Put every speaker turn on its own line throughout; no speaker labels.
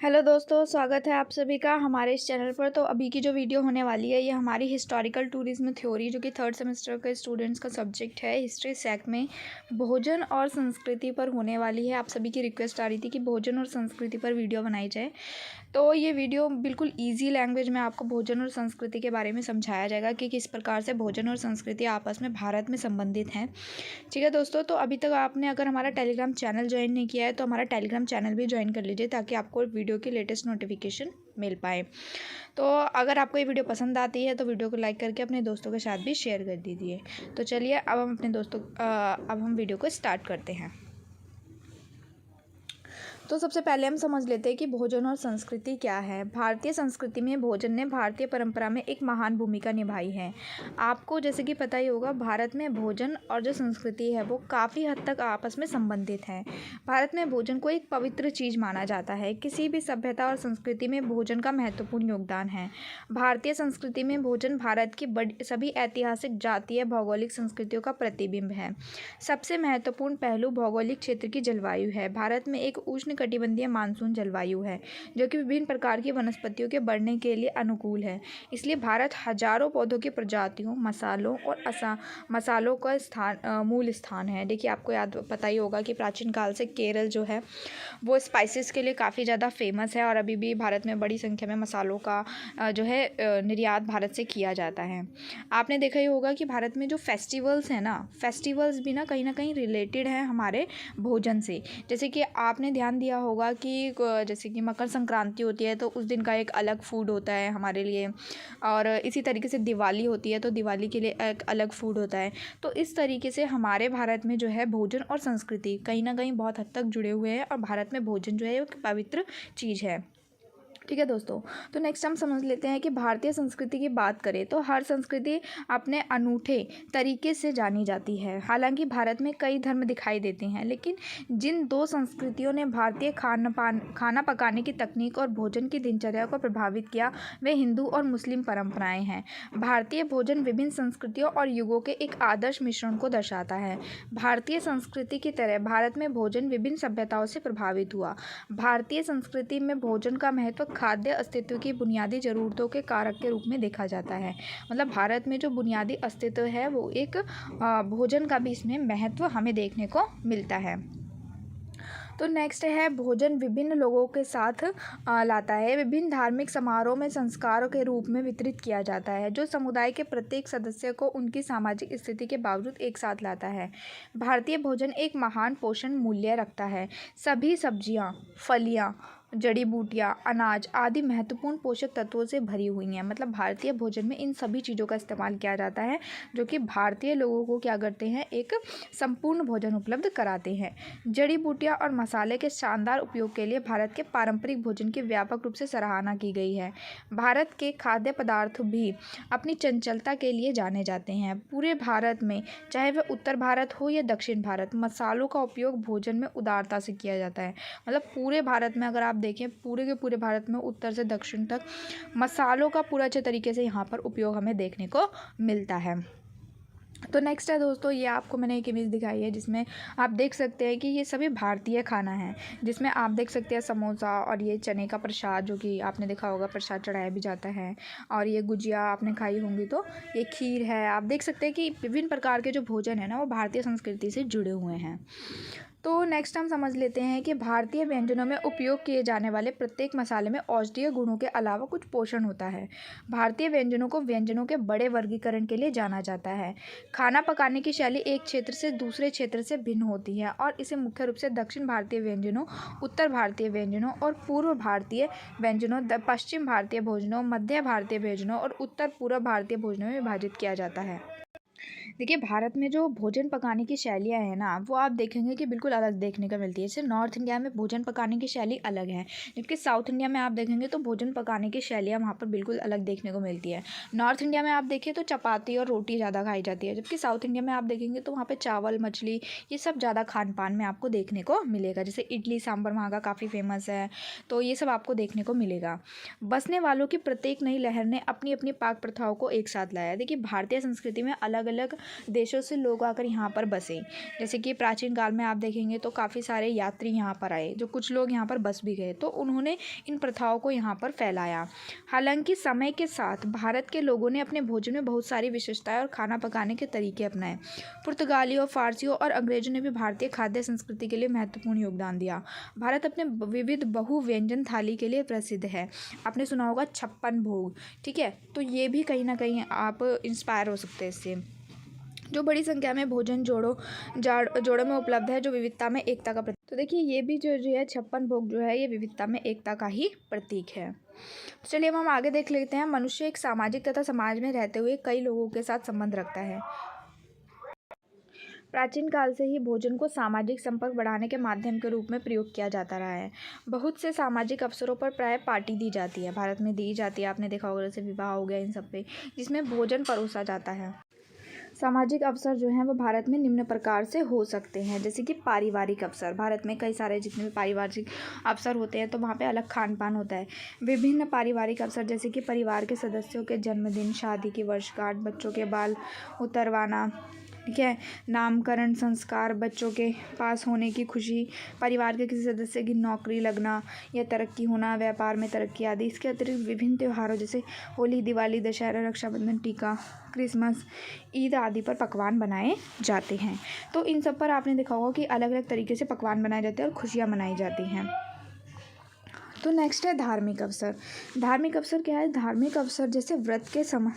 Hello दोस्तों, स्वागत है आप सभी का हमारे इस चैनल पर। तो अभी की जो वीडियो होने वाली है ये हमारी हिस्टोरिकल टूरिज्म थ्योरी जो कि थर्ड सेमेस्टर के स्टूडेंट्स का सब्जेक्ट है हिस्ट्री सेक में भोजन और संस्कृति पर होने वाली है। आप सभी की रिक्वेस्ट आ रही थी कि भोजन और संस्कृति पर वीडियो बनाई जाए, तो ये वीडियो बिल्कुल ईजी लैंग्वेज में आपको भोजन और संस्कृति के बारे में समझाया जाएगा कि किस प्रकार से भोजन और संस्कृति आपस में भारत में संबंधित हैं। ठीक है दोस्तों, तो अभी तक आपने अगर हमारा टेलीग्राम चैनल ज्वाइन नहीं किया है तो हमारा टेलीग्राम चैनल भी ज्वाइन कर लीजिए ताकि आपको वीडियो की लेटेस्ट नोटिफिकेशन मिल पाए। तो अगर आपको ये वीडियो पसंद आती है तो वीडियो को लाइक करके अपने दोस्तों के साथ भी शेयर कर दीजिए। तो चलिए अब हम वीडियो को स्टार्ट करते हैं। तो सबसे पहले हम समझ लेते हैं कि भोजन और संस्कृति क्या है। भारतीय संस्कृति में भोजन ने भारतीय परंपरा में एक महान भूमिका निभाई है। आपको जैसे कि पता ही होगा, भारत में भोजन और जो संस्कृति है वो काफ़ी हद तक आपस में संबंधित है। भारत में भोजन को एक पवित्र चीज़ माना जाता है। किसी भी सभ्यता और संस्कृति में भोजन का महत्वपूर्ण योगदान है। भारतीय संस्कृति में भोजन भारत की सभी ऐतिहासिक, जातीय, भौगोलिक संस्कृतियों का प्रतिबिंब है। सबसे महत्वपूर्ण पहलू भौगोलिक क्षेत्र की जलवायु है। भारत में एक उष्णकटिबंधीय मानसून जलवायु है जो कि विभिन्न प्रकार की वनस्पतियों के बढ़ने के लिए अनुकूल है। इसलिए भारत हजारों पौधों की प्रजातियों, मसालों का मूल स्थान है। देखिए, आपको पता ही होगा कि प्राचीन काल से केरल जो है वो स्पाइसेस के लिए काफ़ी ज़्यादा फेमस है और अभी भी भारत में बड़ी संख्या में मसालों का जो है निर्यात भारत से किया जाता है। आपने देखा ही होगा कि भारत में जो फेस्टिवल्स हैं ना, फेस्टिवल्स भी ना कहीं रिलेटेड हैं हमारे भोजन से। जैसे कि आपने ध्यान दिया होगा कि जैसे कि मकर संक्रांति होती है तो उस दिन का एक अलग फूड होता है हमारे लिए, और इसी तरीके से दिवाली होती है तो दिवाली के लिए एक अलग फूड होता है। तो इस तरीके से हमारे भारत में जो है भोजन और संस्कृति कहीं ना कहीं बहुत हद तक जुड़े हुए हैं और भारत में भोजन जो है एक पवित्र चीज़ है। ठीक है दोस्तों, तो नेक्स्ट हम समझ लेते हैं कि भारतीय संस्कृति की बात करें तो हर संस्कृति अपने अनूठे तरीके से जानी जाती है। हालांकि भारत में कई धर्म दिखाई देते हैं, लेकिन जिन दो संस्कृतियों ने भारतीय खाना पकाने की तकनीक और भोजन की दिनचर्या को प्रभावित किया वे हिंदू और मुस्लिम परंपराएं हैं। भारतीय भोजन विभिन्न संस्कृतियों और युगों के एक आदर्श मिश्रण को दर्शाता है। भारतीय संस्कृति की तरह भारत में भोजन विभिन्न सभ्यताओं से प्रभावित हुआ। भारतीय संस्कृति में भोजन का महत्व खाद्य अस्तित्व की बुनियादी ज़रूरतों के कारक के रूप में देखा जाता है। मतलब भारत में जो बुनियादी अस्तित्व है वो एक भोजन का भी इसमें महत्व हमें देखने को मिलता है। तो नेक्स्ट है भोजन विभिन्न लोगों के साथ लाता है। विभिन्न धार्मिक समारोह में संस्कारों के रूप में वितरित किया जाता है जो समुदाय के प्रत्येक सदस्य को उनकी सामाजिक स्थिति के बावजूद एक साथ लाता है। भारतीय भोजन एक महान पोषण मूल्य रखता है। सभी सब्जियां, फलियां, जड़ी बूटियाँ, अनाज आदि महत्वपूर्ण पोषक तत्वों से भरी हुई हैं। मतलब भारतीय भोजन में इन सभी चीज़ों का इस्तेमाल किया जाता है जो कि भारतीय लोगों को क्या करते हैं, एक संपूर्ण भोजन उपलब्ध कराते हैं। जड़ी बूटियाँ और मसाले के शानदार उपयोग के लिए भारत के पारंपरिक भोजन की व्यापक रूप से सराहना की गई है। भारत के खाद्य पदार्थ भी अपनी चंचलता के लिए जाने जाते हैं। पूरे भारत में, चाहे वह उत्तर भारत हो या दक्षिण भारत, मसालों का उपयोग भोजन में उदारता से किया जाता है। मतलब पूरे भारत में अगर आप देखें, पूरे के पूरे भारत में उत्तर से दक्षिण तक मसालों का पूरा अच्छे तरीके से यहाँ पर उपयोग हमें देखने को मिलता है। तो नेक्स्ट है दोस्तों, ये आपको मैंने एक इमेज दिखाई है जिसमें आप देख सकते हैं कि ये सभी भारतीय खाना है, जिसमें आप देख सकते हैं समोसा और ये चने का प्रसाद जो कि आपने देखा होगा प्रसाद चढ़ाया भी जाता है, और ये गुजिया आपने खाई होंगी, तो ये खीर है। आप देख सकते हैं कि विभिन्न प्रकार के जो भोजन है ना वो भारतीय संस्कृति से जुड़े हुए हैं। तो नेक्स्ट हम समझ लेते हैं कि भारतीय व्यंजनों में उपयोग किए जाने वाले प्रत्येक मसाले में औषधीय गुणों के अलावा कुछ पोषण होता है। भारतीय व्यंजनों को व्यंजनों के बड़े वर्गीकरण के लिए जाना जाता है। खाना पकाने की शैली एक क्षेत्र से दूसरे क्षेत्र से भिन्न होती है और इसे मुख्य रूप से दक्षिण भारतीय व्यंजनों, उत्तर भारतीय व्यंजनों और पूर्व भारतीय व्यंजनों, पश्चिम भारतीय भोजनों, मध्य भारतीय भोजनों और उत्तर पूर्व भारतीय भोजनों में विभाजित किया जाता है। देखिए, भारत में जो भोजन पकाने की शैलियाँ हैं ना वो आप देखेंगे कि बिल्कुल अलग देखने को मिलती है। जैसे नॉर्थ इंडिया में भोजन पकाने की शैली अलग है, जबकि साउथ इंडिया में आप देखेंगे तो भोजन पकाने की शैलियाँ वहाँ पर बिल्कुल अलग देखने को मिलती है। नॉर्थ इंडिया में आप देखें तो चपाती और रोटी ज़्यादा खाई जाती है, जबकि साउथ इंडिया में आप देखेंगे तो वहाँ पर चावल, मछली, ये सब ज़्यादा खान पान में आपको देखने को मिलेगा। जैसे इडली सांभर वहाँ का काफ़ी फेमस है, तो ये सब आपको देखने को मिलेगा। बसने वालों की प्रत्येक नई लहर ने अपनी अपनी पाक प्रथाओं को एक साथ लाया। देखिए, भारतीय संस्कृति में अलग अलग अलग देशों से लोग आकर यहाँ पर बसे। जैसे कि प्राचीन काल में आप देखेंगे तो काफ़ी सारे यात्री यहाँ पर आए, जो कुछ लोग यहाँ पर बस भी गए, तो उन्होंने इन प्रथाओं को यहाँ पर फैलाया। हालांकि समय के साथ भारत के लोगों ने अपने भोजन में बहुत सारी विशेषताएं और खाना पकाने के तरीके अपनाए। पुर्तगालियों, फारसियों और अंग्रेजों ने भी भारतीय खाद्य संस्कृति के लिए महत्वपूर्ण योगदान दिया। भारत अपने विविध बहु व्यंजन थाली के लिए प्रसिद्ध है। आपने सुना होगा 56 भोग, ठीक है, तो ये भी कहीं ना कहीं आप इंस्पायर हो सकते हैं इससे। जो बड़ी संख्या में भोजन जोड़ों में उपलब्ध है, जो विविधता में एकता का प्रतीक। तो देखिए ये भी जो है 56 भोग जो है ये विविधता में एकता का ही प्रतीक है। तो चलिए अब हम आगे देख लेते हैं। मनुष्य एक सामाजिक तथा समाज में रहते हुए कई लोगों के साथ संबंध रखता है। प्राचीन काल से ही भोजन को सामाजिक संपर्क बढ़ाने के माध्यम के रूप में प्रयोग किया जाता रहा है। बहुत से सामाजिक अवसरों पर प्राय पार्टी दी जाती है, भारत में दी जाती है। आपने देखा होगा जैसे विवाह हो गया, इन सब पे, जिसमें भोजन परोसा जाता है। सामाजिक अवसर जो हैं वो भारत में निम्न प्रकार से हो सकते हैं, जैसे कि पारिवारिक अवसर। भारत में कई सारे जितने भी पारिवारिक अवसर होते हैं तो वहाँ पे अलग खान पान होता है। विभिन्न पारिवारिक अवसर जैसे कि परिवार के सदस्यों के जन्मदिन, शादी की वर्षगांठ, बच्चों के बाल उतरवाना, ठीक है, नामकरण, संस्कार, बच्चों के पास होने की खुशी, परिवार के किसी सदस्य की नौकरी लगना या तरक्की होना, व्यापार में तरक्की आदि। इसके अतिरिक्त विभिन्न त्योहारों जैसे होली, दिवाली, दशहरा, रक्षाबंधन, टीका, क्रिसमस, ईद आदि पर पकवान बनाए जाते हैं। तो इन सब पर आपने देखा होगा कि अलग अलग तरीके से पकवान बनाए जाते हैं और खुशियाँ मनाई जाती हैं। तो नेक्स्ट है धार्मिक अवसर। धार्मिक अवसर क्या है? धार्मिक अवसर जैसे व्रत के समय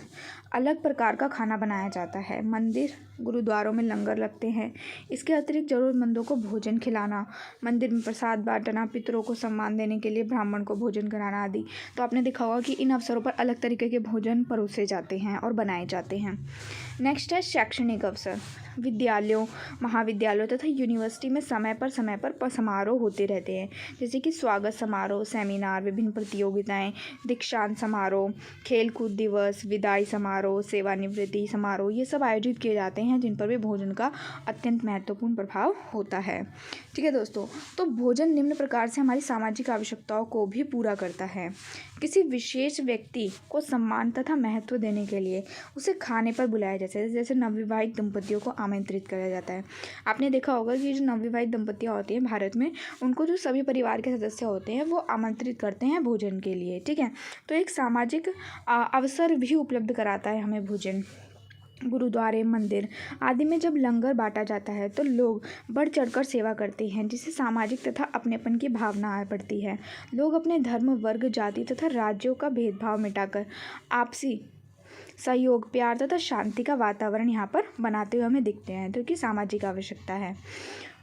अलग प्रकार का खाना बनाया जाता है। मंदिर, गुरुद्वारों में लंगर लगते हैं। इसके अतिरिक्त ज़रूरतमंदों को भोजन खिलाना, मंदिर में प्रसाद बांटना, पितरों को सम्मान देने के लिए ब्राह्मण को भोजन कराना आदि। तो आपने देखा होगा कि इन अवसरों पर अलग तरीके के भोजन परोसे जाते हैं और बनाए जाते हैं। नेक्स्ट है शैक्षणिक अवसर। विद्यालयों, महाविद्यालयों तथा यूनिवर्सिटी में समय पर समारोह होते रहते हैं, जैसे कि स्वागत समारोह, सेमिनार, विभिन्न प्रतियोगिताएं, दीक्षांत समारोह, खेलकूद दिवस, विदाई समारोह, सेवानिवृत्ति समारोह, ये सब आयोजित किए जाते हैं जिन पर भी भोजन का अत्यंत महत्वपूर्ण प्रभाव होता है। ठीक है दोस्तों, तो भोजन निम्न प्रकार से हमारी सामाजिक आवश्यकताओं को भी पूरा करता है। किसी विशेष व्यक्ति को सम्मान तथा महत्व देने के लिए उसे खाने पर बुलाया जाता है, जैसे नवविवाहित दंपतियों को आमंत्रित किया जाता है। आपने देखा होगा कि जो नवविवाहित दंपतियाँ होती हैं भारत में, उनको जो सभी परिवार के सदस्य होते हैं वो आमंत्रित करते हैं भोजन के लिए। ठीक है, तो एक सामाजिक अवसर भी उपलब्ध कराता है हमें भोजन। गुरुद्वारे, मंदिर आदि में जब लंगर बांटा जाता है तो लोग बढ़ चढ़कर सेवा करते हैं, जिससे सामाजिक तथा अपनेपन की भावना आ पड़ती है। लोग अपने धर्म, वर्ग, जाति तथा राज्यों का भेदभाव मिटाकर आपसी सहयोग, प्यार तथा शांति का वातावरण यहाँ पर बनाते हुए हमें दिखते हैं, जो कि सामाजिक आवश्यकता है।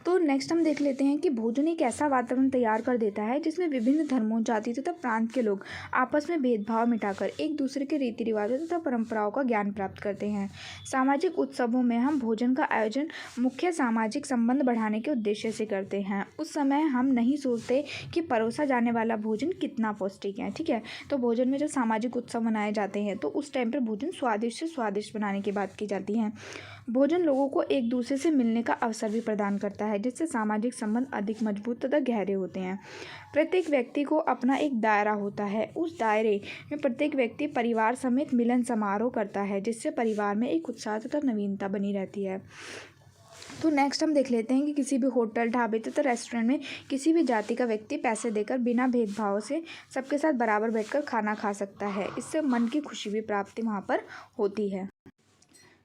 तो नेक्स्ट हम देख लेते हैं कि भोजन एक ऐसा वातावरण तैयार कर देता है जिसमें विभिन्न धर्मों, जाति तथा प्रांत के लोग आपस में भेदभाव मिटाकर एक दूसरे के रीति रिवाजों तथा परंपराओं का ज्ञान प्राप्त करते हैं। सामाजिक उत्सवों में हम भोजन का आयोजन मुख्य सामाजिक संबंध बढ़ाने के उद्देश्य से करते हैं। उस समय हम नहीं सोचते कि परोसा जाने वाला भोजन कितना पौष्टिक है। ठीक है, तो भोजन में जब सामाजिक उत्सव मनाए जाते हैं तो उस टाइम पर भोजन स्वादिष्ट से स्वादिष्ट बनाने की बात की जाती है। भोजन लोगों को एक दूसरे से मिलने का अवसर भी प्रदान करता है, जिससे सामाजिक संबंध अधिक मजबूत तथा गहरे होते हैं। प्रत्येक व्यक्ति को अपना एक दायरा होता है। उस दायरे में प्रत्येक व्यक्ति परिवार समेत मिलन समारोह करता है, जिससे परिवार में एक उत्साह तथा नवीनता बनी रहती है। तो नेक्स्ट हम देख लेते हैं कि किसी भी होटल, ढाबे तथा रेस्टोरेंट में किसी भी जाति का व्यक्ति पैसे देकर बिना भेदभाव से सबके साथ बराबर बैठकर खाना खा सकता है। इससे मन की खुशी भी प्राप्ति वहाँ पर होती है।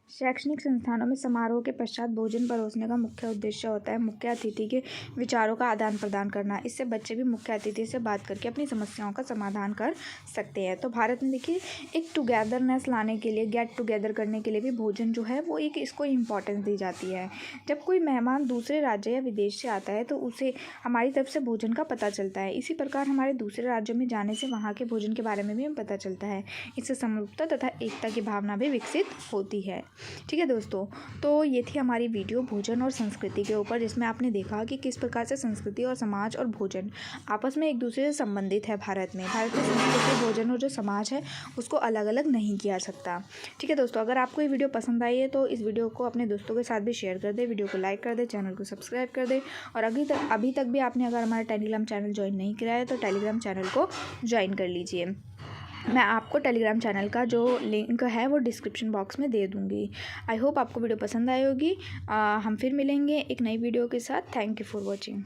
शैक्षणिक संस्थानों में समारोह के पश्चात भोजन परोसने का मुख्य उद्देश्य होता है मुख्य अतिथि के विचारों का आदान प्रदान करना। इससे बच्चे भी मुख्य अतिथि से बात करके अपनी समस्याओं का समाधान कर सकते हैं। तो भारत में देखिए एक टुगेदरनेस लाने के लिए, गेट टुगेदर करने के लिए भी भोजन जो है वो एक इसको इम्पॉर्टेंस दी जाती है। जब कोई मेहमान दूसरे राज्य या विदेश से आता है तो उसे हमारी तरफ से भोजन का पता चलता है। इसी प्रकार हमारे दूसरे राज्यों में जाने से वहाँ के भोजन के बारे में भी हमें पता चलता है। इससे समरूपता तथा एकता की भावना भी विकसित होती है। ठीक है दोस्तों, तो ये थी हमारी वीडियो भोजन और संस्कृति के ऊपर, जिसमें आपने देखा कि किस प्रकार से संस्कृति और समाज और भोजन आपस में एक दूसरे से संबंधित है। भारत में संस्कृति, भोजन और जो समाज है उसको अलग अलग नहीं किया सकता। ठीक है दोस्तों, अगर आपको ये वीडियो पसंद आई है तो इस वीडियो को अपने दोस्तों के साथ भी शेयर कर दे, वीडियो को लाइक कर दे, चैनल को सब्सक्राइब कर दे। और अभी तक भी आपने अगर हमारा टेलीग्राम चैनल ज्वाइन नहीं किया है तो टेलीग्राम चैनल को ज्वाइन कर लीजिए। मैं आपको टेलीग्राम चैनल का जो लिंक है वो डिस्क्रिप्शन बॉक्स में दे दूँगी। आई होप आपको वीडियो पसंद आई होगी। हम फिर मिलेंगे एक नई वीडियो के साथ। Thank you for watching.